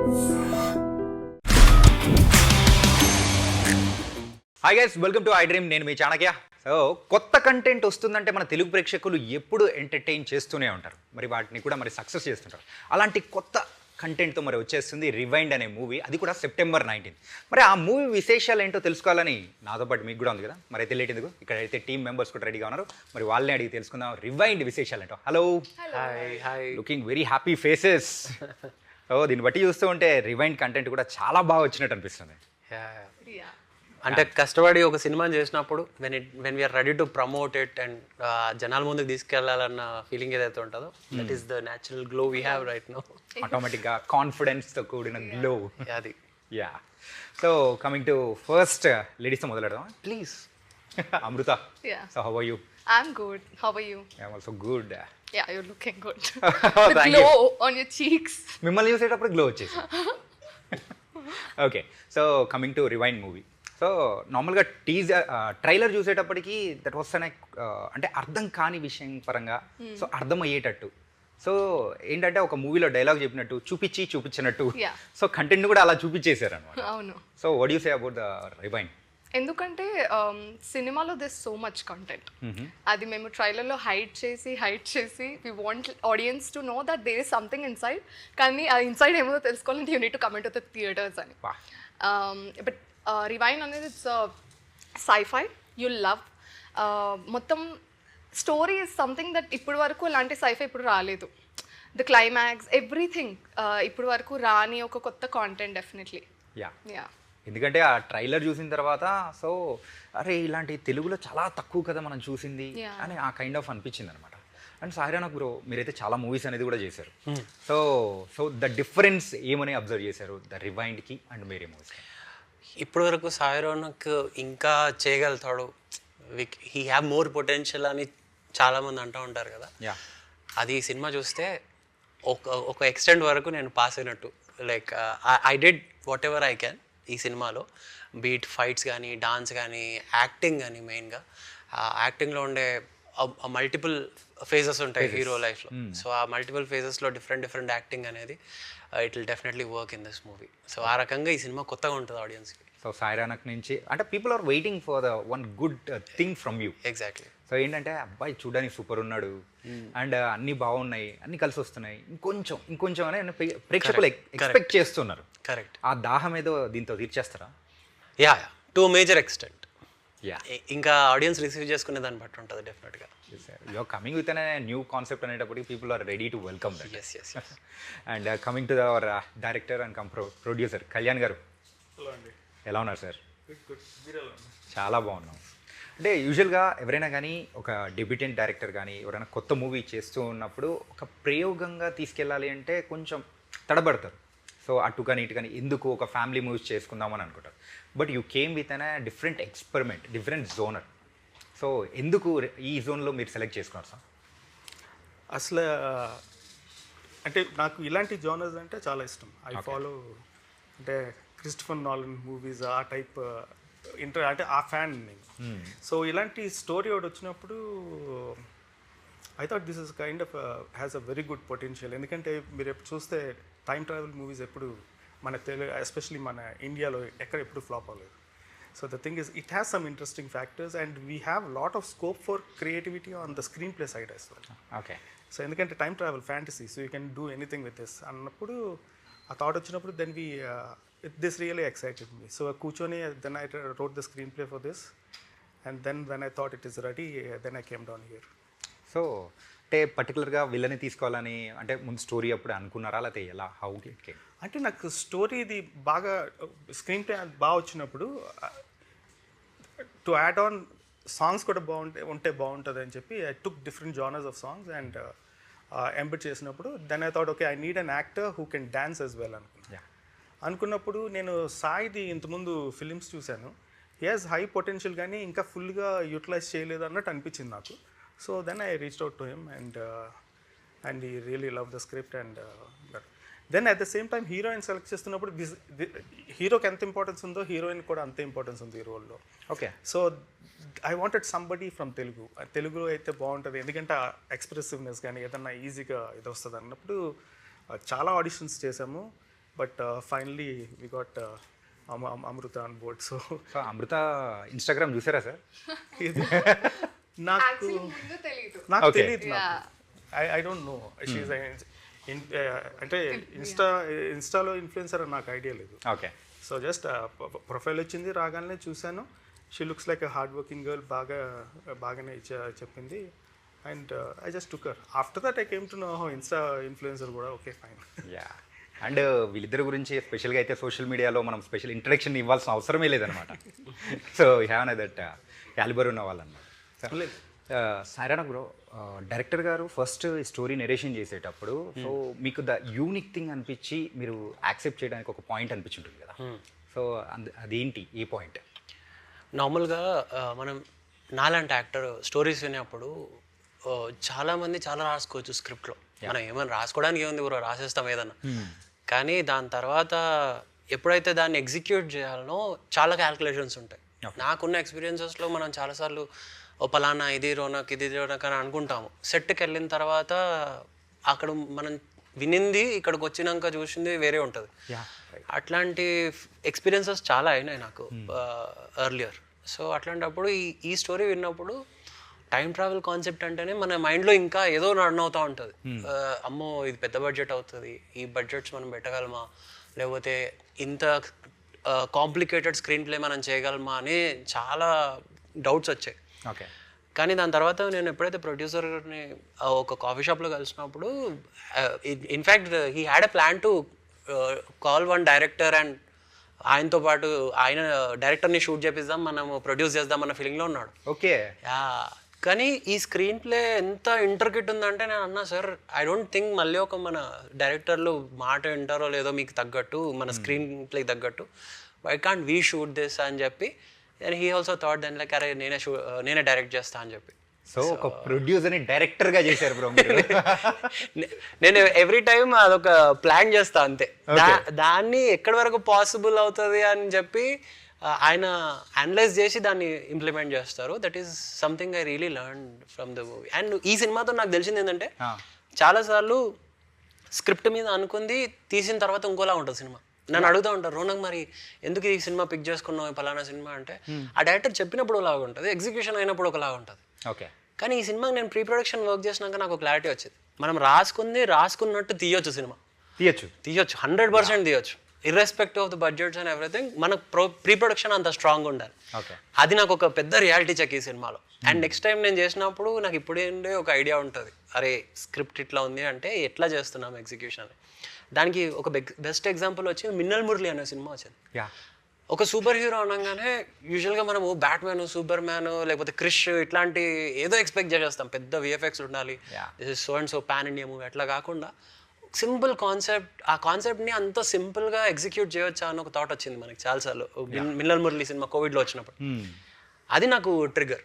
Hi guys, welcome to I dream. నేను మీ Chanakya. So కొత్త content వస్తుందంటే మన తెలుగు ప్రేక్షకులు ఎప్పుడు ఎంటర్టైన్ చేస్తూనే ఉంటారు, మరి వాటిని కూడా మరి సక్సెస్ చేస్తుంటారు. అలాంటి కొత్త కంటెంట్తో మరి వచ్చేస్తుంది రివైండ్ అనే మూవీ, అది కూడా సెప్టెంబర్ 19. మరి ఆ మూవీ విశేషాలు ఏంటో తెలుసుకోవాలని నాతో పాటు మీకు కూడా ఉంది కదా, మరి అయితే లేట్ ఎందుకు, ఇక్కడ అయితే టీమ్ మెంబర్స్ కూడా రెడీగా ఉన్నారు. మరి వాళ్ళని అడిగి తెలుసుకుందాం రివైండ్ విశేషాలు ఏంటో. Hello, looking very happy faces. So దీన్ని బట్టి చూస్తూ ఉంటే రివైండ్ కంటెంట్ కూడా చాలా బాగా వచ్చినట్టు అనిపిస్తుంది. అంటే కష్టపడి ఒక సినిమాని చేసినప్పుడు when we're ready to promote it and జనాల ముందుకు తీసుకెళ్లాలన్న ఫీలింగ్ ఏదైతే ఉంటుందో that is the natural glow we have right now. ఆటోమేటిక్గా కాన్ఫిడెన్స్తో కూడిన గ్లో. అది yeah. So coming to first లేడీస్తో మొదలెడదాం please. Amrita, so how are you? I'm good. How are you? I'm also good. Yeah, you're looking good. The Thank glow you. on your cheeks. మిమ్మల్ని చూసేటప్పుడు glow వచ్చేసి. Okay, so coming to rewind movie. So నార్మల్గా trailer చూసేటప్పటికి that was అంటే అర్థం కాని విషయం పరంగా సో అర్థం అయ్యేటట్టు. సో ఏంటంటే ఒక మూవీలో డైలాగ్ చెప్పినట్టు చూపించినట్టు. Yeah. సో కంటెంట్ కూడా అలా చూపించేశారు అనమాట. అవును. So what you say about the rewind? ఎందుకంటే సినిమాలో దిస్ సో మచ్ కంటెంట్. అది మేము ట్రైలర్లో హైడ్ చేసి we want audiences to know that there is something inside. కానీ ఆ ఇన్సైడ్ ఏమో తెలుసుకోవాలంటే you need to commit to the theaters అని. బట్ రివైండ్ అనేది ఇట్స్ సైఫై యూ లవ్. మొత్తం స్టోరీ ఇస్ సంథింగ్ దట్ ఇప్పుడు వరకు అలాంటి సైఫై ఇప్పుడు రాలేదు. ద క్లైమాక్స్ ఎవ్రీథింగ్ ఇప్పుడు వరకు రాని ఒక కొత్త కాంటెంట్ డెఫినెట్లీ. యా, ఎందుకంటే ఆ ట్రైలర్ చూసిన తర్వాత సో అరే ఇలాంటి తెలుగులో చాలా తక్కువ కదా మనం చూసింది అని ఆ కైండ్ ఆఫ్ అనిపించింది అనమాట. అండ్ సాయిరానా బ్రో, మీరైతే చాలా మూవీస్ అనేది కూడా చేశారు. సో సో ద డిఫరెన్స్ ఏమని అబ్జర్వ్ చేశారు ద రివైండ్కి అండ్ వేరే మూవీస్కి? ఇప్పటి వరకు సాయిరోనక్ ఇంకా చేయగలుగుతాడు, హీ హ్యావ్ మోర్ పొటెన్షియల్ అని చాలామంది అంటూ ఉంటారు కదా. అది ఈ సినిమా చూస్తే ఒక ఎక్స్టెంట్ వరకు నేను పాస్ అయినట్టు. Like I did what ever I can ఈ సినిమాలో. బీట్ ఫైట్స్ కానీ, డాన్స్ కానీ, యాక్టింగ్ కానీ. మెయిన్గా యాక్టింగ్లో ఉండే మల్టిపుల్ ఫేజెస్ ఉంటాయి హీరో లైఫ్లో. సో ఆ మల్టిపుల్ ఫేజెస్లో డిఫరెంట్ యాక్టింగ్ అనేది it will definitely work in this movie. So ఆ రకంగా ఈ సినిమా కొత్తగా ఉంటుంది ఆడియన్స్కి. సో సాయిరానక్ నుంచి అంటే people are waiting for the one good thing from you. Exactly. So ఏంటంటే అబ్బాయి చూడడానికి సూపర్ ఉన్నాడు అండ్ అన్నీ బాగున్నాయి, అన్నీ కలిసి వస్తున్నాయి, ఇంకొంచెం అని ప్రేక్షకులు ఎక్స్పెక్ట్ చేస్తున్నారు. కరెక్ట్. ఆ దాహం ఏదో దీంతో తీర్చేస్తారా? Yeah, to major extent. Yeah, ఇంకా ఆడియన్స్ రిసీవ్ చేసుకునే దాన్ని బట్టి ఉంటుంది డెఫినెట్గా. You're coming with an new concept అనేటప్పటికి people are ready to welcome that. Yes yes. And coming to our director and producer Kalyan garu, ఎలా ఉన్నారు సార్? చాలా బాగున్నాం. అంటే యూజువల్గా ఎవరైనా కానీ ఒక డెబ్యూటెంట్ డైరెక్టర్ కానీ ఎవరైనా కొత్త మూవీ చేస్తూ ఉన్నప్పుడు ఒక ప్రయోగంగా తీసుకెళ్ళాలి అంటే కొంచెం తడబడతారు. సో అటు కానీ ఇటు కానీ ఎందుకు ఒక ఫ్యామిలీ మూవీస్ చేసుకుందామని అనుకుంటారు. But you came with an different experiment, different genre. So ఎందుకు ఈ జోన్లో మీరు సెలెక్ట్ చేసుకున్నారు సార్? అసలు అంటే నాకు ఇలాంటి జోనర్స్ అంటే చాలా ఇష్టం. ఐ ఫాలో అంటే క్రిస్టఫర్ నాలన్ మూవీస్ ఆ టైప్ అంటే ఆ ఫ్యాన్ నేను. సో ఇలాంటి స్టోరీ ఒకటి వచ్చినప్పుడు I thought this is kind of has a very good potential. ఎందుకంటే మీరు ఎప్పుడు చూస్తే టైం ట్రావెల్ మూవీస్ ఎప్పుడు మన తెలుగు ఎస్పెషలీ మన ఇండియాలో ఎప్పుడు ఫ్లాప్ అవ్వలేదు. So the thing is it has some interesting factors and we have lot of scope for creativity on the screen play side as well. Okay. So ఎందుకంటే time travel fantasy, so you can do anything with this అన్నప్పుడు ఆ thought వచ్చినప్పుడు then we this really excited me. So కూర్చొని then I wrote the screen play for this and then when I thought it is ready then I came down here. So అంటే పర్టికులర్గా విల్లని తీసుకోవాలని అంటే ముందు story అప్పుడు అనుకున్నారా, లేకపోతే ఎలా హౌ ఇట్ కేమ్? అంటే నాకు స్టోరీది బాగా స్క్రీన్ ప్లే బాగా వచ్చినప్పుడు టు యాడ్ ఆన్ సాంగ్స్ కూడా ఉంటే బాగుంటుంది అని చెప్పి I took different genres of songs and embed చేసినప్పుడు then I thought okay I need an actor who can dance as well అనుకున్నప్పుడు నేను సాయిది ఇంతకుముందు ఫిలిమ్స్ చూశాను. హీ హాజ్ హై పొటెన్షియల్ కానీ ఇంకా ఫుల్గా యూటిలైజ్ చేయలేదు అన్నట్టు అనిపించింది నాకు. So then I reached out to him and he really love the script and then at the same time heroine select చేస్తున్నప్పుడు హీరోకి ఎంత ఇంపార్టెన్స్ ఉందో హీరోయిన్ కూడా అంతే ఇంపార్టెన్స్ ఉంది ఈ రోల్లో. Okay. So I wanted somebody from తెలుగులో అయితే బాగుంటుంది, ఎందుకంటే ఎక్స్ప్రెసివ్నెస్ కానీ ఏదన్నా ఈజీగా ఇది వస్తుంది అన్నప్పుడు చాలా ఆడిషన్స్ చేసాము. But finally we got Amrita on board. So so Amrita Instagram చూసారా సార్? నాకు యాక్చువల్లీ ముందు తెలీదు. నాకు Okay. తెలియదు. ఐ డోంట్ నో షీఈ్ అంటే ఇన్స్టాలో ఇన్ఫ్లుయెన్సర్ అని నాకు ఐడియా లేదు. ఓకే. సో జస్ట్ ప్రొఫైల్ వచ్చింది, రాగానే చూశాను. She looks like a hard working girl, బాగానే చెప్పింది. And I just took her. After that I came to know insta influencer కూడా. Okay fine. యా. అండ్ వీళ్ళిద్దరి గురించి స్పెషల్గా అయితే సోషల్ మీడియాలో మనం స్పెషల్ ఇంట్రడక్షన్ ఇవ్వాల్సిన అవసరమే లేదనమాట. So have an that calibre ఉన్న వాళ్ళన్నమాట. సాయిరానా బ్రో, డైరెక్టర్ గారు ఫస్ట్ స్టోరీ నెరేషన్ చేసేటప్పుడు సో మీకు ద యూనిక్ థింగ్ అనిపించి మీరు యాక్సెప్ట్ చేయడానికి ఒక పాయింట్ అనిపించుంటుంది కదా. సో అదేంటి ఏ పాయింట్? నార్మల్గా మనం నాలాంటి యాక్టర్ స్టోరీస్ వినేప్పుడు చాలామంది చాలా రాసుకోవచ్చు స్క్రిప్ట్లో. మనం ఏమైనా రాసుకోవడానికి ఏముంది బ్రో, రాసేస్తాం ఏదన్నా. కానీ దాని తర్వాత ఎప్పుడైతే దాన్ని ఎగ్జిక్యూట్ చేయాలనో చాలా క్యాల్కులేషన్స్ ఉంటాయి. నాకున్న ఎక్స్పీరియన్సెస్లో మనం చాలాసార్లు ఓ పలానా ఇది రోనక్ అని అనుకుంటాము. సెట్కి వెళ్ళిన తర్వాత అక్కడ మనం వినింది ఇక్కడికి వచ్చినాక చూసింది వేరే ఉంటుంది. అట్లాంటి ఎక్స్పీరియన్సెస్ చాలా అయినాయి నాకు ఎర్లియర్. సో అట్లాంటప్పుడు ఈ స్టోరీ విన్నప్పుడు టైం ట్రావెల్ కాన్సెప్ట్ అంటేనే మన మైండ్లో ఇంకా ఏదో రన్ అవుతూ ఉంటుంది. అమ్మో ఇది పెద్ద బడ్జెట్ అవుతుంది, ఈ బడ్జెట్స్ మనం పెట్టగలమా, లేకపోతే ఇంత కాంప్లికేటెడ్ స్క్రీన్ ప్లే మనం చేయగలమా అని చాలా డౌట్స్ వచ్చాయి. ఓకే. కానీ దాని తర్వాత నేను ఎప్పుడైతే ప్రొడ్యూసర్ని ఒక కాఫీ షాప్లో కలిసినప్పుడు in fact he had a plan to call one director and ఆయనతో పాటు ఆయన డైరెక్టర్ని షూట్ చేపిద్దాం, మనము ప్రొడ్యూస్ చేద్దాం అన్న ఫీలింగ్లో ఉన్నాడు. ఓకే. కానీ ఈ స్క్రీన్ ప్లే ఎంత ఇంటర్కిట్ ఉందంటే నేను అన్నా సార్ ఐ డోంట్ థింక్ మళ్ళీ ఒక మన డైరెక్టర్లు మాట వింటారో లేదో మీకు తగ్గట్టు మన స్క్రీన్ ప్లేకి తగ్గట్టు why can't we shoot this అని చెప్పి. And he also thought then like అరే నేనే డైరెక్ట్ చేస్తా అని చెప్పి. సో ఒక ప్రొడ్యూసర్ని డైరెక్టర్గా చేశారు బ్రో. నేను ఎవ్రీ టైం అదొక ప్లాన్ చేస్తా అంతే. దాన్ని ఎక్కడి వరకు పాసిబుల్ అవుతుంది అని చెప్పి ఆయన అనలైజ్ చేసి దాన్ని ఇంప్లిమెంట్ చేస్తారు. That is something I really learn from the movie. And ఈ సినిమాతో నాకు తెలిసింది ఏంటంటే చాలాసార్లు స్క్రిప్ట్ మీద అనుకుంది తీసిన తర్వాత ఇంకోలా ఉంటుంది సినిమా. నన్ను అడుగుతూ ఉంటారు, రోనక్ మరి ఎందుకు ఈ సినిమా పిక్ చేసుకున్నావు పలానా సినిమా అంటే, ఆ డైరెక్టర్ చెప్పినప్పుడు ఒకలాగా ఉంటుంది, ఎగ్జిక్యూషన్ అయినప్పుడు ఒకలాగా ఉంటుంది. ఓకే. కానీ ఈ సినిమాకి నేను ప్రీ ప్రొడక్షన్ వర్క్ చేసినాక నాకు క్లారిటీ వచ్చింది. మనం రాసుకున్నట్టు తీయొచ్చు, సినిమా తీయొచ్చు 100% తీయొచ్చు, irrespective of the budgets and everything. మనకు ప్రీ ప్రొడక్షన్ అంత స్ట్రాంగ్ ఉండాలి. అది నాకు ఒక పెద్ద రియాలిటీ చెక్ ఈ సినిమాలో. అండ్ నెక్స్ట్ టైం నేను చేసినప్పుడు నాకు ఇప్పుడేంటే ఒక ఐడియా ఉంటుంది, అరే స్క్రిప్ట్ ఇట్లా ఉంది అంటే ఎట్లా చేస్తున్నాం ఎగ్జిక్యూషన్. దానికి ఒక బెస్ట్ ఎగ్జాంపుల్ వచ్చి మిన్నల్ మురళి అనే సినిమా వచ్చింది. ఒక సూపర్ హీరో అనగానే యూజువల్గా మనము బ్యాట్మ్యాన్, సూపర్ మ్యాన్, లేకపోతే క్రిష్ ఇట్లాంటి ఏదో ఎక్స్పెక్ట్ చేసేస్తాం, పెద్ద విఎఫ్ఎక్స్ ఉండాలి, this is so and so pan India movie. అట్లా కాకుండా సింపుల్ కాన్సెప్ట్, ఆ కాన్సెప్ట్ని అంత సింపుల్గా ఎగ్జిక్యూట్ చేయొచ్చా అని ఒక థాట్ వచ్చింది మనకి చాలాసార్లు. మిన్నల్ మురళి సినిమా కోవిడ్లో వచ్చినప్పుడు అది నాకు ట్రిగర్.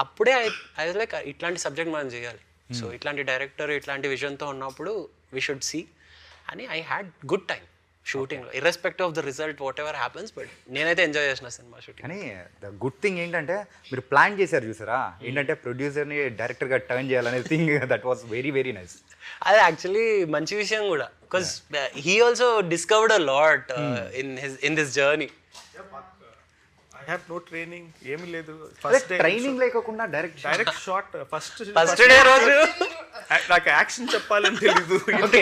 అప్పుడే ఐ లైక్ ఇట్లాంటి సబ్జెక్ట్ మనం చేయాలి. సో ఇట్లాంటి డైరెక్టర్ ఇట్లాంటి విజన్తో ఉన్నప్పుడు వీ షుడ్ సీ అని. ఐ హ్యాడ్ గుడ్ టైం షూటింగ్లో, irrespective of the result what ever happens, but నేనైతే ఎంజాయ్ చేసిన సినిమా షూటింగ్. కానీ ద గుడ్ థింగ్ ఏంటంటే మీరు ప్లాన్ చేశారు చూసారా, ఏంటంటే ప్రొడ్యూసర్ని డైరెక్టర్గా టర్న్ చేయాలనే thing, that was very very nice. అది యాక్చువల్లీ మంచి విషయం కూడా, because he also discovered a lot in this journey. I have no training, ఏమీ లేదు. ఫస్ట్ డే ట్రైనింగ్ లేకుండా డైరెక్ట్ షాట్ ఫస్ట్ డే రోజు నాకు యాక్షన్ చెప్పాలని తెలీదు,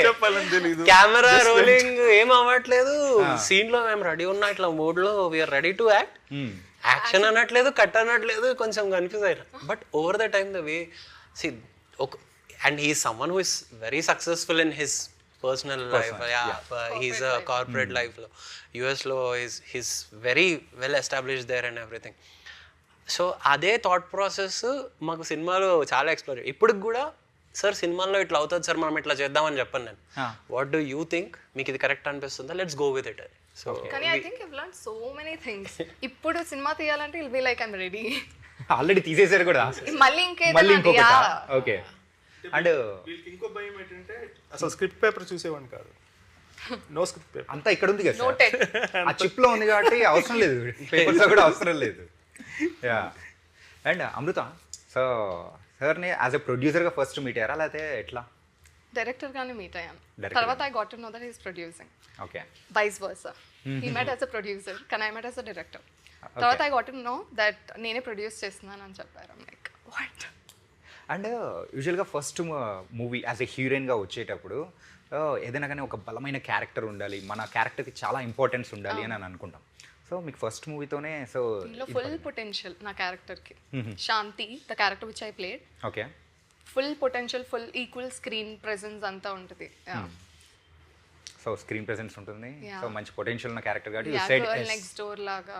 చెప్పాలని తెలీదు, కెమెరా రోలింగ్ ఏం అవ్వట్లేదు, సీన్ లో మేము రెడీ ఉన్నా ఇట్లా మూడ్ లో we're ready to act, action అనట్లేదు, కట్ అనట్లేదు, కొంచెం కన్ఫ్యూజ్ అయినా. But over the time the way see and he is someone who is very successful in his personal life, he's a corporate లైఫ్లో, యుఎస్లో he's very well establish there and everything. So అదే thought process మాకు సినిమాలో చాలా explore. ఇప్పటికి కూడా sir సినిమాల్లో ఇట్లా అవుతుంది సార్, మనం ఇట్లా చేద్దామని చెప్పాను నేను. వాట్ డూ యూ థింక్, మీకు ఇది కరెక్ట్ అనిపిస్తుందా, let's go with it. So కానీ I think I've learn so many things. ఇప్పుడు సినిమా తీయాలంటే will be like I'm ready, already తీసేశారు కూడా, మళ్ళీ ఇంకొకటి. ఓకే. అండ్ వీళ్ళకి ఇంకో భయం ఏంటంటే అసలు స్క్రిప్ట్ పేపర్ చూసేవాడిని కాదు, నో స్క్రిప్ట్ పేపర్ అంతా ఇక్కడ ఉంది కదా, ఆ చిప్ లో ఉంది కాబట్టి అవసరం లేదు, పేపర్స్ కూడా అవసరం లేదు. యా. అండ్ అమృత, సో సార్ని యాజ్ ఎ ప్రొడ్యూసర్గా ఫస్ట్ మీట్ అయ్యారా లేకపోతే ఎట్లా? డైరెక్టర్ గానే మీట్ అయ్యాను. Director తర్వాత I got to know that he's producing, okay vice versa. He met as a producer కానీ I met as a director. తర్వాత I got to know that నేనే ప్రొడ్యూస్ చేస్తున్నాను అని చెప్పారు. Like what. అండ్ యూజువల్గా first movie as a హీరోయిన్గా వచ్చేటప్పుడు ఏదైనా కానీ ఒక బలమైన క్యారెక్టర్ ఉండాలి, మన క్యారెక్టర్కి చాలా ఇంపార్టెన్స్ ఉండాలి అని అనుకుంటాం. సో మీకు ఫస్ట్ మూవీతోనే సో దీంట్లో ఫుల్ పొటెన్షియల్ నా క్యారెక్టర్కి. Shanti the character which I played, okay full potential, full equal screen presence అంతా ఉంటుంది. సో స్క్రీన్ ప్రెసెన్స్ ఉంటుంది, Yeah. సో మంచి పొటెన్షియల్ ఉన్న క్యారెక్టర్ కాబట్టి you said yes. Next door లాగా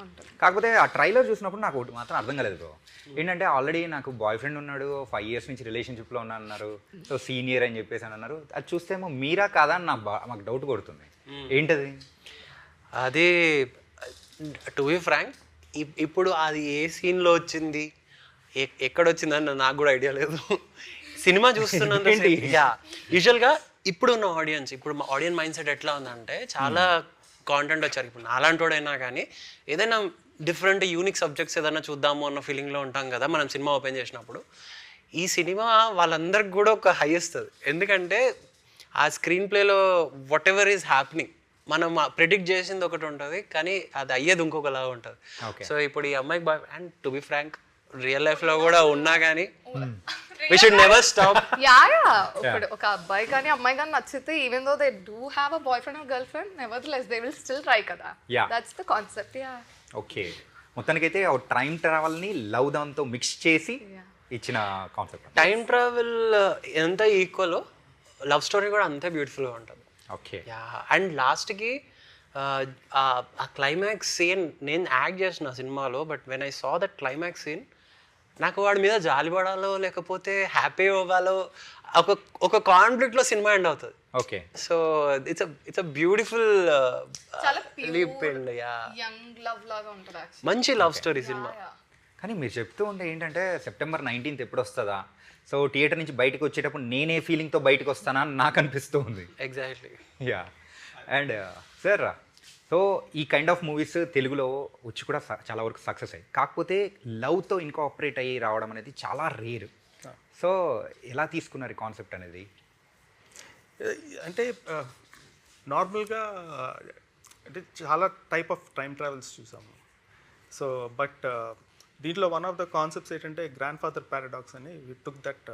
ఉంటుంది. కాకపోతే ఆ ట్రైలర్ చూసినప్పుడు నాకు ఒకటి మాత్రం అర్థం కాలేదు బ్రో. ఏంటంటే ఆల్రెడీ నాకు బాయ్ ఫ్రెండ్ ఉన్నాడు, 5 years నుంచి రిలేషన్షిప్లో ఉన్నా అన్నారు, సో సీనియర్ అని చెప్పేసి అని అన్నారు. అది చూస్తేమో మీరా కాదా అని మాకు డౌట్ కొడుతుంది. ఏంటది? అది టు బి ఫ్రాంక్ ఇప్పుడు అది ఏ సీన్లో వచ్చింది, ఎక్కడ వచ్చిందని నాకు కూడా ఐడియా లేదు. సినిమా చూస్తున్నంత యూజువల్గా ఇప్పుడు ఉన్న ఆడియన్స్, ఇప్పుడు మా ఆడియన్స్ మైండ్ సెట్ ఎట్లా ఉందంటే చాలా కాంటెంట్ వచ్చారు. ఇప్పుడు అలాంటి వాడైనా కానీ ఏదైనా డిఫరెంట్ యూనిక్ సబ్జెక్ట్స్ ఏదైనా చూద్దాము అన్న ఫీలింగ్లో ఉంటాం కదా మనం సినిమా ఓపెన్ చేసినప్పుడు. ఈ సినిమా వాళ్ళందరికి కూడా ఒక హై ఇస్తుంది. ఎందుకంటే ఆ స్క్రీన్ ప్లేలో వాట్ ఎవర్ ఈజ్ హ్యాపెనింగ్ మనం ప్రిడిక్ట్ చేసింది ఒకటి ఉంటుంది, కానీ అది అయ్యేది ఇంకొకలాగా ఉంటుంది. సో ఇప్పుడు ఈ అమ్మాయికి boy, and to be frank real లైఫ్లో కూడా ఉన్నా కానీ we should never stop. Yeah ఇప్పుడు ఒక అబ్బాయి కానీ అమ్మాయి కానీ నచ్చితే even though they do have a boy friend or girl friend, nevertheless they will still try కదా. Yeah. That's the concept. Yeah okay, మొత్తానికైతే టైం ట్రావెల్ని లవ్ దాంతో మిక్స్ చేసి ఇచ్చిన కాన్సెప్ట్. టైం ట్రావెల్ ఎంత ఈక్వల్, లవ్ స్టోరీ కూడా అంతే బ్యూటిఫుల్గా ఉంటుంది. ఓకే, యా, అండ్ లాస్ట్కి ఆ క్లైమాక్స్ సీన్ నేను యాక్ట్ చేసిన సినిమాలో, but when I saw that climax scene నాకు వాడి మీద జాలి పడాలో లేకపోతే హ్యాపీ అవ్వాలో ఒక కాన్ఫ్లిక్ట్లో సినిమా ఎండ్ అవుతుంది. Okay, so it's a beautiful చాలా leap end. Yeah, young love లాగా ఉంటుంది యాక్చువల్లీ. మంచి లవ్ స్టోరీ సినిమా. కానీ మీరు చెప్తూ ఉంటే ఏంటంటే September 19th ఎప్పుడు వస్తుందా, సో థియేటర్ నుంచి బయటకు వచ్చేటప్పుడు నేనే ఫీలింగ్తో బయటకు వస్తానా అని నాకు అనిపిస్తూ ఉంది. Exactly. Yeah, and sir so ఈ కైండ్ ఆఫ్ మూవీస్ తెలుగులో వచ్చి కూడా చాలా వరకు సక్సెస్ అయ్యాయి. కాకపోతే లవ్తో ఇన్కాపరేట్ అయ్యి రావడం అనేది చాలా రేర్. సో ఎలా తీసుకున్నారు ఈ కాన్సెప్ట్ అనేది? అంటే నార్మల్గా అంటే చాలా టైప్ ఆఫ్ టైం ట్రావెల్స్ చూసాము. సో బట్ దీంట్లో వన్ ఆఫ్ ద కాన్సెప్ట్స్ ఏంటంటే గ్రాండ్ ఫాదర్ పారాడాక్స్ అని we took that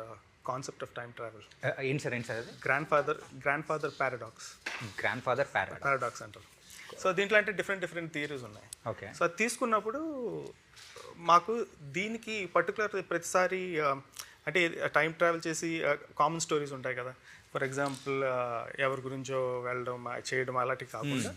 concept of time travel. ఏంటి సార్ అది? Grand father paradox. Grand father paradox అంటారు. సో దీంట్లో అంటే డిఫరెంట్ థియరీస్ ఉన్నాయి. ఓకే, సో అది తీసుకున్నప్పుడు మాకు దీనికి పర్టికులర్ ప్రతిసారి అంటే టైం ట్రావెల్ చేసి కామన్ స్టోరీస్ ఉంటాయి కదా, ఫర్ ఎగ్జాంపుల్ ఎవరి గురించో వెళ్ళడం చేయడం అలాంటివి కాకుండా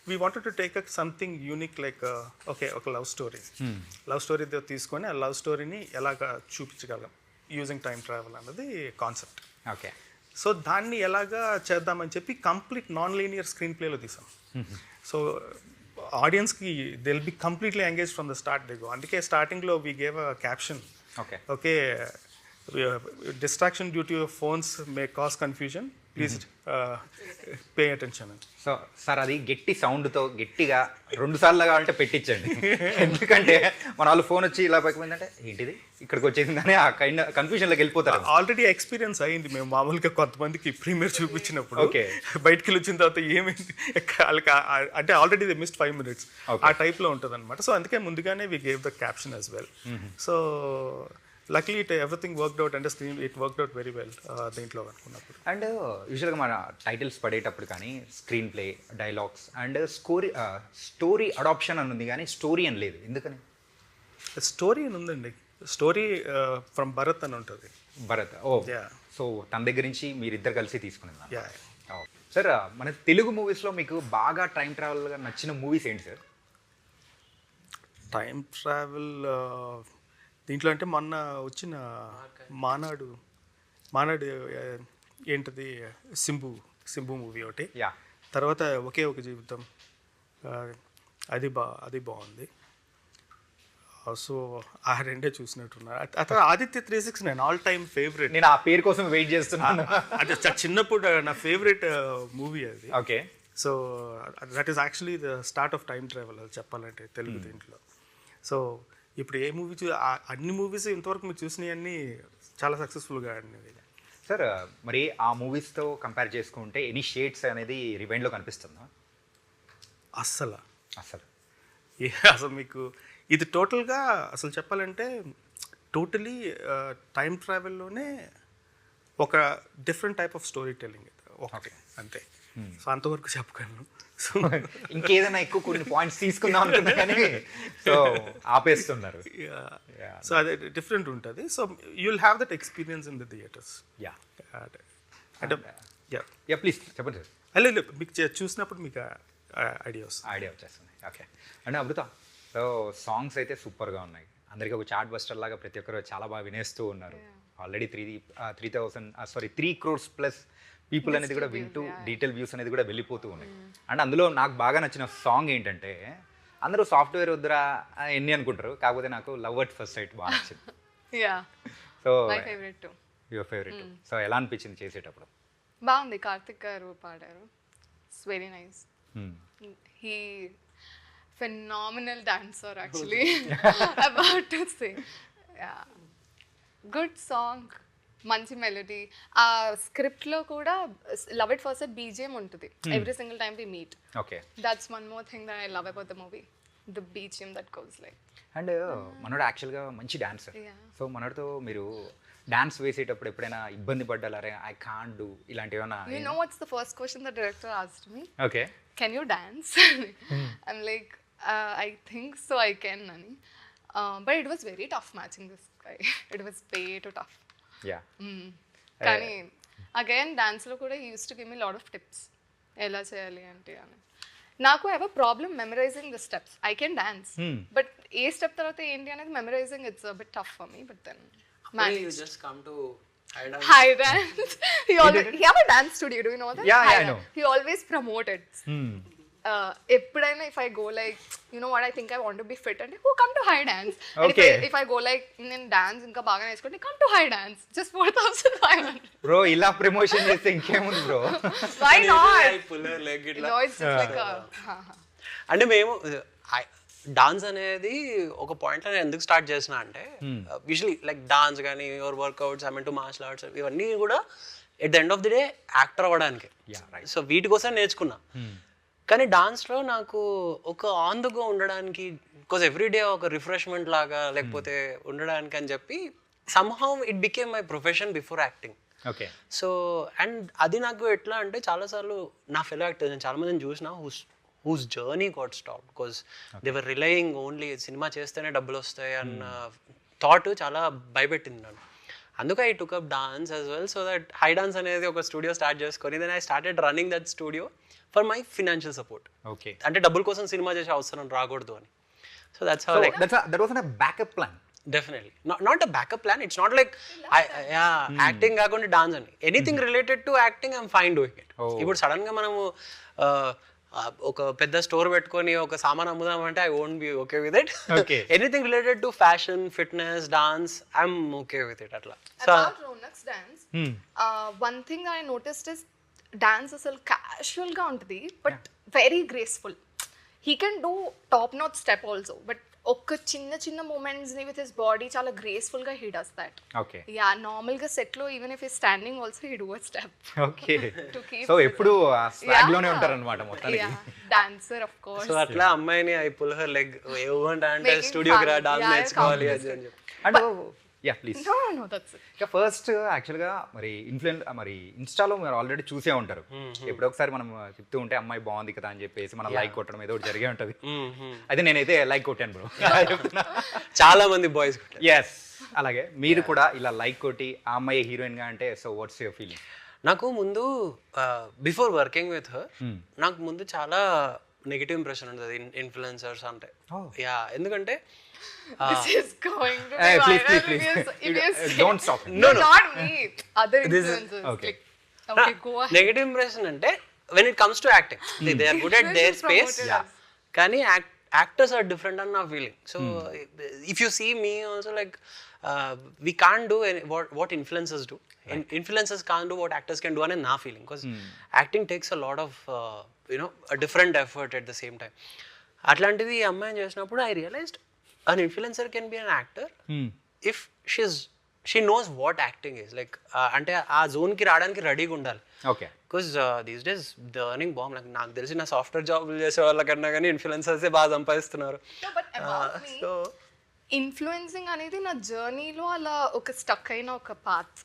we wanted to take something unique like okay ఒక లవ్ స్టోరీ తీసుకొని ఆ లవ్ స్టోరీని ఎలాగ చూపించగలం యూజింగ్ టైం ట్రావెల్ అన్నది కాన్సెప్ట్. ఓకే, సో దాన్ని ఎలాగా చేద్దామని చెప్పి కంప్లీట్ నాన్ లీనియర్ స్క్రీన్ ప్లేలో తీసాం. సో ఆడియన్స్కి they will be completely engage from the start they go. అందుకే స్టార్టింగ్లో we gave a caption, okay distraction due to your phones May cos confusion, please pay attention. So sir అది గట్టి సౌండ్తో గట్టిగా 2 సార్లు కావాలంటే పెట్టించండి. ఎందుకంటే మన వాళ్ళు ఫోన్ వచ్చి ఇలా పైకిపోయిందంటే ఏంటిది ఇక్కడికి వచ్చేసిందని ఆ కైండ్ కన్ఫ్యూజన్లోకి వెళ్ళిపోతారు. ఆల్రెడీ ఎక్స్పీరియన్స్ అయ్యింది. మేము మామూలుగా కొంతమందికి ప్రీమియర్ చూపించినప్పుడు ఓకే బయటికి వచ్చిన తర్వాత ఏమైంది వాళ్ళకి అంటే ఆల్రెడీ దే మిస్డ్ 5 minutes ఆ టైప్లో ఉంటుంది అనమాట. సో అందుకే ముందుగానే we gave the caption as well. So luckily everything worked out అంటే it worked out very well దీంట్లో అనుకున్నప్పుడు. అండ్ యూజువల్గా మన టైటిల్స్ పడేటప్పుడు కానీ screen play, dialogues and story adaption అని ఉంది కానీ స్టోరీ అని లేదు, ఎందుకని? స్టోరీ అని ఉందండి. స్టోరీ ఫ్రమ్ భరత్ అని ఉంటుంది. భరత్, ఓ సో తన దగ్గర నుంచి మీరిద్దరు కలిసి తీసుకున్నారు. యా సార్ మన తెలుగు మూవీస్లో మీకు బాగా టైం ట్రావెల్గా నచ్చిన మూవీస్ ఏంటి సార్? టైం ట్రావెల్ దీంట్లో అంటే మొన్న వచ్చిన మానాడు ఏంటది సింబు మూవీ ఒకటి, తర్వాత ఒకే ఒక జీవితం, అది బాగుంది. సో ఆ రెండే చూసినట్టున్నారు. అతను ఆదిత్య 369 ఆల్ టైమ్ ఫేవరెట్. నేను ఆ పేరు కోసం వెయిట్ చేస్తున్నాను. అంటే చిన్నప్పుడు నా ఫేవరెట్ మూవీ అది. Okay, so that is actually the start of time travel అది చెప్పాలంటే తెలుగు దీంట్లో. సో ఇప్పుడు ఏ మూవీ అన్ని మూవీస్ ఇంతవరకు మీరు చూసినవి అన్నీ చాలా సక్సెస్ఫుల్గా ఆడినవి. సార్ మరి ఆ మూవీస్తో కంపేర్ చేసుకుంటే ఎనీ షేడ్స్ అనేది రివైండ్లో కనిపిస్తుందా? అస్సలు అసలు అసలు మీకు ఇది టోటల్గా అసలు చెప్పాలంటే టోటలీ టైం ట్రావెల్లోనే ఒక different type of story telling ఒకటి అంతే. సో అంతవరకు చెప్పగలను. సో ఇంకేదైనా ఎక్కువ కొన్ని పాయింట్స్ తీసుకుందాం అనుకున్నా కానీ సో ఆపేస్తున్నారు. సో అది డిఫరెంట్ ఉంటుంది. So you will have that experience in the theatres. Yeah అంటే యా ప్లీజ్ చెప్పండి సార్. అలా మీకు చూసినప్పుడు మీకు ఐడియా వస్తుంది. ఐడియా వచ్చేస్తుంది. ఓకే అంటే అమృత, సో సాంగ్స్ అయితే సూపర్గా ఉన్నాయి. అందరికీ ఒక చాట్ బస్టర్ లాగా ప్రతి ఒక్కరు చాలా బాగా వినేస్తూ ఉన్నారు. ఆల్రెడీ 3 crores ప్లస్ పీపుల్ అనేది కూడా వింటూ డీటెయిల్ వ్యూస్ అనేది కూడా వెళ్ళిపోతూ ఉన్నాయి. అండ్ అందులో నాకు బాగా నచ్చిన సాంగ్ ఏంటంటే, అందరూ సాఫ్ట్వేర్ వద్దురా ఎన్ని అనుకుంటారు, కాకపోతే నాకు లవ్ అట్ ఫస్ట్ సైట్ బాగా నచ్చింది. So your favourite. సో ఎలా అనిపించింది చేసేటప్పుడు? బాగుంది. కార్తిక్ గారు పాడారు. It's very nice. He phenomenal dancer actually. About to say, yeah, good song, మంచి మెలోడీ. ఆ స్క్రిప్ట్ లో కూడా లవ్ ఇట్ ఫస్ట్ బీజిఎం ఉంటుంది every single time we meet. Okay, that's one more thing that I love about the movie, the BGM that goes like. And మనోడు యాక్చువల్గా మంచి dancer. So మనోడితో మీరు dance వేసేటప్పుడు ఎప్పుడైనా ఇబ్బంది పడ్డారే, ఐ కాంట్ డూ ఇలాంటివి ఏమైనా? You know what's the first question the director asked me? Okay, can you dance? I'm like I think so I can nani, but it was very tough matching this guy. It was way too tough. Yeah. Kani again dance lo kuda he used to give me a lot of tips ela cheyali ante ani. Naku I have a problem memorizing the steps. I can dance, but a step tarvata enti anedi memorizing it's a bit tough for me, but then You just come to high dance. He have a dance studio, do you know that? Yeah, I know. He always promoted. ఎప్పుడైనా if I go like you know what I think I want to be fit అంటే who come to high dance. If I go like నేను dance ఇంకా బాగా నేర్చుకుంటే come to high dance just 4,500. Bro ఇలా promotion చేస్తే ఇంకేముంది bro? Why not? No, it's just like అంటే మేము డాన్స్ అనేది ఒక పాయింట్లో నేను ఎందుకు స్టార్ట్ చేసిన అంటే, యూజువలీ లైక్ డాన్స్ కానీ your workouts, I mean to martial arts, ఇవన్నీ కూడా at the end of the day actor అవ్వడానికి. సో వీటి కోసం నేర్చుకున్నా. కానీ డాన్స్లో నాకు ఒక ఆన్ ద గో ఉండడానికి, బికాజ్ ఎవ్రీ డే ఒక రిఫ్రెష్మెంట్ లాగా లేకపోతే ఉండడానికి అని చెప్పి somehow it became my profession before acting. Okay. So and అది నాకు ఎట్లా అంటే, చాలాసార్లు నా ఫెలో యాక్టర్స్ నేను చాలామందిని చూసిన whose journey got stop because they were relying only సినిమా చేస్తేనే డబ్బులు వస్తాయి అన్న థాట్ చాలా భయపెట్టింది నన్ను. అందుకే I took up dance as well, so that hi dance అనేది ఒక స్టూడియో స్టార్ట్ చేసుకొని then I started running that studio for my financial support. Okay, అంటే డబ్బుల కోసం సినిమా చేసే అవసరం రాకూడదు అని. So that's how like that was a backup plan. Definitely not a backup plan. It's not like acting కాకుండా డాన్స్ అని, anything related to acting I'm fine doing it. ఇప్పుడు సడన్ గా మనము ఒక పెద్ద స్టోర్ పెట్టుకొని ఒక సామాన్ అమ్ముదామంటే I won't be okay with it. Anything related to fashion, fitness, dance I'm okay with it. అట్లా about Ronak's dance, one thing that I noticed is dance అసలు casual గా ఉంటుంది but very graceful. He can do top notch step also, but ఒక చిన్న చిన్న moments ని with his body చాలా graceful గా he does that. Okay. Yeah, normal గా సెట్ లో even if he standing also he do a step. Okay. So ఎప్పుడు ఆ స్వాగ్ లోనే ఉంటారన్నమాట మొత్తానికి. Yeah, dancer of course. So అట్లా అమ్మాయిని ఐ పుల్ హర్ లెగ్ అంటే స్టూడియోకి రా డాన్స్ నేర్చుకోవాలి అని చెప్పి. అంటే yeah please. No that's it. ఇక ఫస్ట్ యాక్చువల్గా మరి మరి ఇన్స్టాలో మీరు ఆల్రెడీ చూసే ఉంటారు. ఎప్పుడో ఒకసారి మనం చెప్తూ ఉంటే అమ్మాయి బాగుంది కదా అని చెప్పేసి మనం లైక్ కొట్టడం ఏదో ఒకటి జరిగే ఉంటుంది. అయితే నేనైతే లైక్ కొట్టాను బ్రో. చాలా మంది బాయ్స్. ఎస్, అలాగే మీరు కూడా ఇలా లైక్ కొట్టి ఆ అమ్మాయి హీరోయిన్ గా అంటే సో వాట్స్ యువర్ ఫీలింగ్? నాకు ముందు బిఫోర్ వర్కింగ్ విత్ హర్ నాకు ముందు చాలా నెగిటివ్ ఇంప్రెషన్ ఉంటుంది ఇన్ఫ్లుయెన్సర్స్ అంటే. యా, ఎందుకంటే This is going to be Hey, please, viral please. if you say. Don't stop. No, not me. Other influencers. Okay. Okay, go ahead. Negative impression అంటే when it comes to acting they are good at their space, కానీ actors are different అని నా feeling. So if you see me also like we can't do what influencers do. Influencers can't do what actors can do అని నా feeling. Because acting takes a lot of a different effort at the same time. అట్లాంటిది ఈ అమ్మాయిని చేసినప్పుడు I realized an influencer can be an actor if she knows what acting is like. అంటే ఆ జోన్కి రావడానికి రెడీగా ఉండాలి. Okay. Because these days the earning bomb. Like నాకు తెలిసి నా సాఫ్ట్వేర్ జాబులు చేసే వాళ్ళకన్నా కానీ ఇన్ఫ్లుయెన్సర్సే బాగా సంపాదిస్తున్నారు. సో ఇన్ఫ్లుయెన్సింగ్ అనేది నా జర్నీలో అలా ఒక స్టక్ అయిన ఒక path,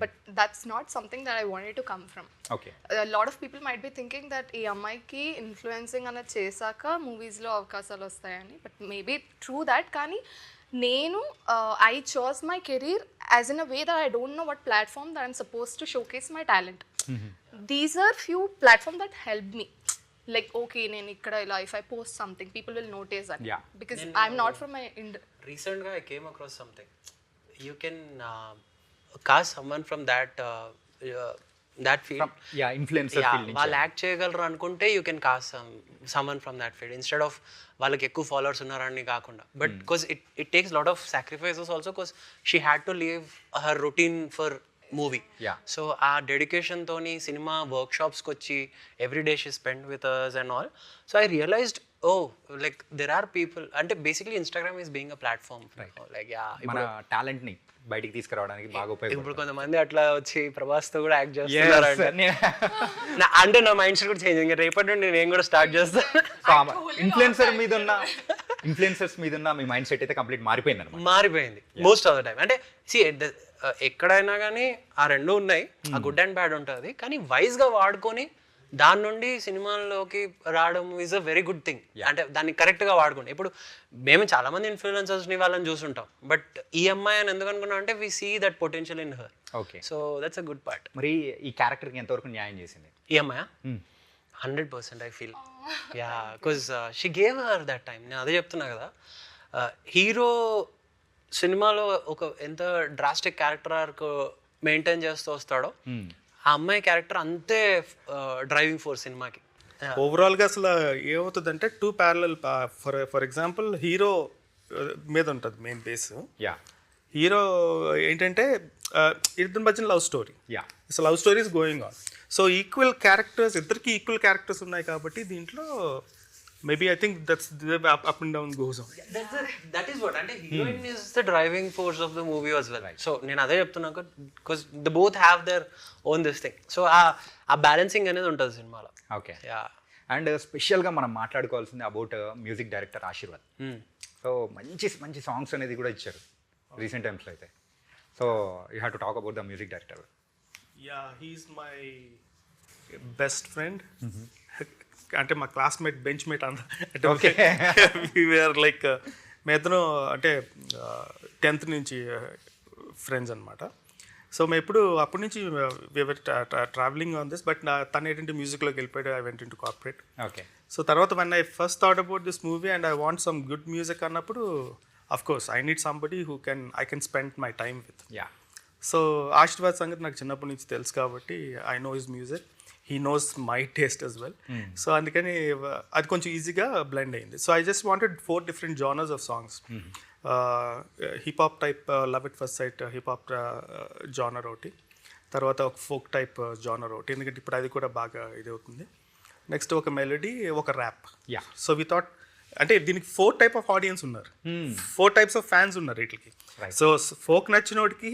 but that's not something that I wanted to come from. Okay. Lot of people might be thinking that ఈ అమ్మాయికి ఇన్ఫ్లుయెన్సింగ్ అనేది చేశాక మూవీస్లో అవకాశాలు వస్తాయని, బట్ మేబీ ట్రూ దాట్. కానీ నేను I chose my career as in a way that I don't know what platform that I'm suppose to showcase my talent. These are few platform that help me. Like, okay, నేను ఇక్కడ ఇలా if I post something, people will notice that. Yeah. Because I'm not from my recently I came across something. You can cast someone from that field. Influencer Yeah, field వాళ్ళు act చేయగలరు అనుకుంటే you can cast someone from that field instead of వాళ్ళకి ఎక్కువ followers ఉన్నారని కాకుండా. But because it takes lot of sacrifices also, because she had to leave her routine for movie. So ఆ డెడికేషన్తోని సినిమా వర్క్షాప్స్కి వచ్చి every day she spend with us and all. So I realized like there are people, అంటే basically Instagram is being a platform. Like మన టాలెంట్ని బయటికి తీసుకురావడానికి బాగా ఉపయోగపడుతుంది. ఇప్పుడు కొంతమంది అట్లా వచ్చి ప్రభాస్తో కూడా యాక్ట్ చేస్తున్నారు. అంటే నా మైండ్ సెట్ కూడా చేంజ్ అయింది. రేపటి నుండి నేను కూడా స్టార్ట్ చేస్తాను. ఇన్ఫ్లుయెన్సర్స్ మీద ఉన్న మీ మైండ్ సెట్ అయితే కంప్లీట్ మారిపోయింది అనమాట. మారిపోయింది మోస్ట్ ఆఫ్ ద టైం. అంటే సి ఎక్కడైనా కానీ ఆ రెండు ఉన్నాయి, ఆ గుడ్ అండ్ బ్యాడ్ ఉంటుంది. కానీ వైజ్గా వాడుకొని దాని నుండి సినిమాల్లోకి రావడం is a very good thing. అంటే దాన్ని కరెక్ట్గా వాడుకోండి. ఇప్పుడు మేము చాలా మంది ఇన్ఫ్లుయెన్సర్స్ని వాళ్ళని చూసుంటాం, బట్ ఈ అమ్మాయి అని ఎందుకు అనుకున్నాం అంటే we see that potential in her. Okay. So that's a good part. మరి ఈ క్యారెక్టర్కి ఎంతవరకు న్యాయం చేసింది ఈ అమ్మాయి? 100% I feel. Yeah, because she gave her that time. నేను అదే చెప్తున్నా కదా, హీరో సినిమాలో ఒక ఎంత డ్రాస్టిక్ క్యారెక్టర్ ఆర్క్ మెయింటైన్ చేస్తూ వస్తాడో ఆ అమ్మాయి క్యారెక్టర్ అంతే డ్రైవింగ్ ఫోర్స్ సినిమాకి. ఓవరాల్గా అసలు ఏమవుతుందంటే two parallel. For example hero మీద ఉంటుంది మెయిన్ బేస్. హీరో ఏంటంటే ఇద్దరి మధ్యన love story. So love story is going on. So equal characters, ఇద్దరికి ఈక్వల్ క్యారెక్టర్స్ ఉన్నాయి కాబట్టి దీంట్లో maybe I think that's up and down goes on. That is what, అంటే heroine is the driving force of the movie as well. So నేను అదే చెప్తున్నా, because the both have their own this thing. So ఆ balancing అనేది ఉంటుంది సినిమాలో. Okay. And స్పెషల్గా మనం మాట్లాడుకోవాల్సింది about music director Ashirvad. So మంచి మంచి సాంగ్స్ అనేది కూడా ఇచ్చారు రీసెంట్ టైమ్స్లో అయితే. So you have to talk about the music director. Yeah, he's my best friend. అంటే మా క్లాస్మేట్, బెంచ్ మేట్ అంతా. ఓకే. వీఆర్ లైక్ మేమిద్దరం అంటే 10th నుంచి ఫ్రెండ్స్ అనమాట. సో మేము ఎప్పుడు అప్పటి నుంచి we're travelling on this. But తను ఏంటంటే మ్యూజిక్లోకి వెళ్ళిపోయాడు. I went in to corporate. Okay. So తర్వాత when I first thought about this movie and I want some good music అన్నప్పుడు of course I need somebody who I can spend my time with. Yeah. So Ashirvad సంగతి నాకు చిన్నప్పటి నుంచి తెలుసు కాబట్టి I know his music, he knows my taste as well. So అందుకని అది కొంచెం ఈజీగా బ్లెండ్ అయింది. So I just wanted 4 different genres of songs. Hip hop type love it first sight hip hop genre ఒకటి, తర్వాత ఒక ఫోక్ టైప్ జానర్ ఒకటి, ఎందుకంటే ఇప్పుడు అది కూడా బాగా ఇది అవుతుంది. నెక్స్ట్ ఒక మెలోడీ, ఒక ర్యాప్. సో వి థాట్ అంటే దీనికి 4 type of ఆడియన్స్ ఉన్నారు, 4 types of ఫ్యాన్స్ ఉన్నారు వీటికి. సో ఫోక్ నచ్చినోడికి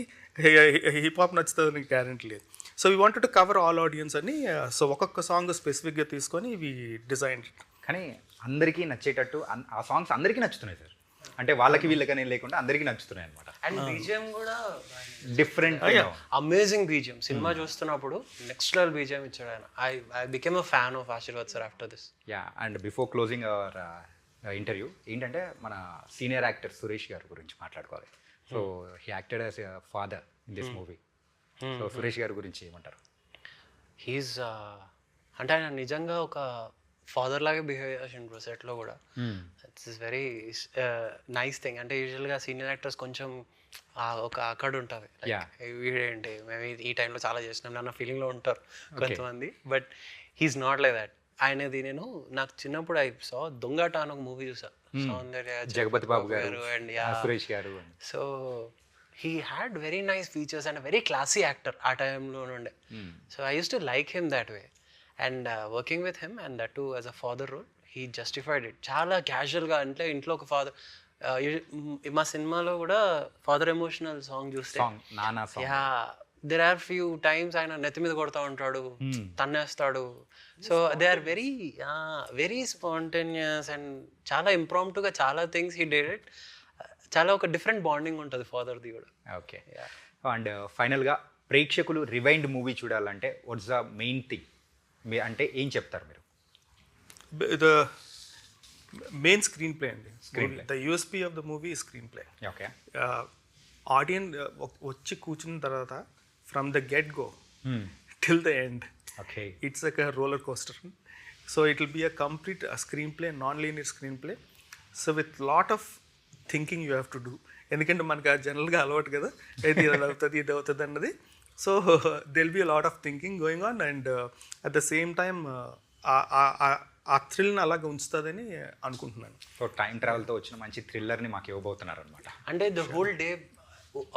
హిప్ హాప్ నచ్చుతుంది గ్యారెంటీ లేదు. So we wanted to cover all audience అని. సో ఒక్కొక్క సాంగ్ స్పెసిఫిక్గా తీసుకొని వి డిజైన్. కానీ అందరికీ నచ్చేటట్టు ఆ సాంగ్స్ అందరికీ నచ్చుతున్నాయి సార్. అంటే వాళ్ళకి వీళ్ళకనే లేకుండా అందరికీ నచ్చుతున్నాయి అనమాట. అండ్ బీజిఎం కూడా డిఫరెంట్, అమేజింగ్ బీజిఎం. సినిమా చూస్తున్నప్పుడు నెక్స్ట్ లెవెల్ బీజిఎం ఇచ్చాడు ఆయన. I became a fan of Ashirvad sir after this. Yeah. And before closing our interview ఏంటంటే మన సీనియర్ యాక్టర్ సురేష్ గారి గురించి మాట్లాడుకోవాలి. So he acted as a father in this movie. So Suresh గారి గురించి ఏమంటారు? హీస్ అంటే ఆయన నిజంగా ఒక ఫాదర్ లాగే బిహేవ్ చేసిండు బ్రో సెట్లో కూడా. It's very nice thing. అంటే యూజువల్గా సీనియర్ యాక్టర్స్ కొంచెం ఒక అక్కడ ఉంటుంది, వీడేంటి మేము ఈ టైంలో చాలా చేసినాం అన్న ఫీలింగ్లో ఉంటారు కొంతమంది. But he's not like that. ఆయనది నాకు చిన్నప్పుడు ఐ సా దొంగట అని ఒక మూవీ చూసా, సౌందర్య జగపతి బాబు గారు అండ్ సురేష్ గారు. So he had very nice features and a very classy actor ఆ టైంలో నుండే. So I used to like him that way, and working with him and that too as a father role, he justified it. చాలా క్యాజువల్గా, అంటే ఇంట్లో ఒక father మా సినిమాలో కూడా ఫాదర్ ఎమోషనల్ సాంగ్ చూస్తే సాంగ్ నానా song yeah there are few times ఆయన నెత్తి మీద కొడతా ఉంటాడు, తన్నేస్తాడు. So they are very very spontaneous and చాలా ఇంప్రాంప్టుగా చాలా థింగ్స్ హీ డెడ్ ఇట్. చాలా ఒక డిఫరెంట్ బాండింగ్ ఉంటుంది ఫాదర్ది కూడా. ఓకే. అండ్ ఫైనల్గా ప్రేక్షకులు రివైండ్ మూవీ చూడాలంటే వాట్స్ ద మెయిన్ థింగ్ అంటే ఏం చెప్తారు మీరు? ద మెయిన్ స్క్రీన్ ప్లే అండి. Screenplay. The USP of the movie screen play. Okay. Audience వచ్చి కూర్చున్న తర్వాత from the get go till the end okay. it's like a roller coaster. So it will be a complete screenplay, non-linear screenplay. So with lot of thinking you have to do. ఎందుకంటే మనకు జనరల్గా అలవాటు కదా, ఇది అవుతుంది అన్నది. So they'll be a lot of thinking going on and at the same time ఆ థ్రిల్ని అలాగే ఉంచుతుందని అనుకుంటున్నాను. సో టైం ట్రావెల్తో వచ్చిన మంచి థ్రిల్లర్ని మాకు ఇవ్వబోతున్నారు అనమాట. అంటే ద హోల్ డే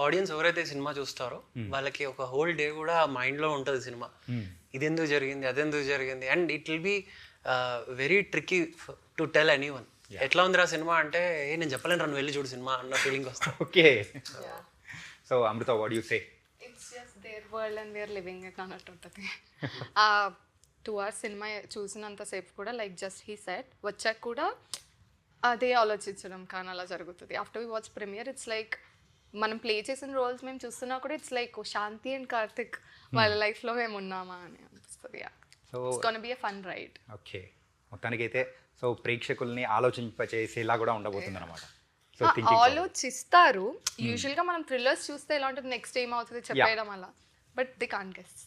ఆడియన్స్ ఎవరైతే సినిమా చూస్తారో వాళ్ళకి ఒక హోల్ డే కూడా మైండ్లో ఉంటుంది సినిమా, ఇదెందుకు జరిగింది అదెందుకు జరిగింది. And it will be very tricky to tell any one. ఎట్లా ఉందిరా సినిమా అంటే నేను చెప్పలేను రా, నువ్వు వెళ్ళి చూడు సినిమా అన్న ఫీలింగ్ వస్తుంది. Okay. So Amrita, what you say? It's just their world and we're living it అన్నట్టు ఉంటుంది. 2 hours సినిమా చూసినంతసేపు కూడా లైక్ జస్ట్ హీ సెట్ వచ్చాక కూడా అదే ఆలోచించడం కానీ అలా జరుగుతుంది. After we watch premiere it's like మనం ప్లే చేసిన రోల్స్ మేము చూస్తున్నా కూడా it's like Shanti and Karthik వాళ్ళ లైఫ్లో మేము ఉన్నామా అని అనిపిస్తుంది. So it's gonna be a fun ride. Okay. మొత్తానికైతే సో ప్రేక్షకుల్ని ఆలోచింపచేసేలా కూడా ఉండబోతుంది అనమాట. సో ఆలోచిస్తారు. యూజువల్గా మనం థ్రిల్లర్స్ చూస్తే ఎలా ఉంటుంది, నెక్స్ట్ ఏం అవుతుంది చెప్పేయడం అలా, బట్ దే కాంట్ గెస్.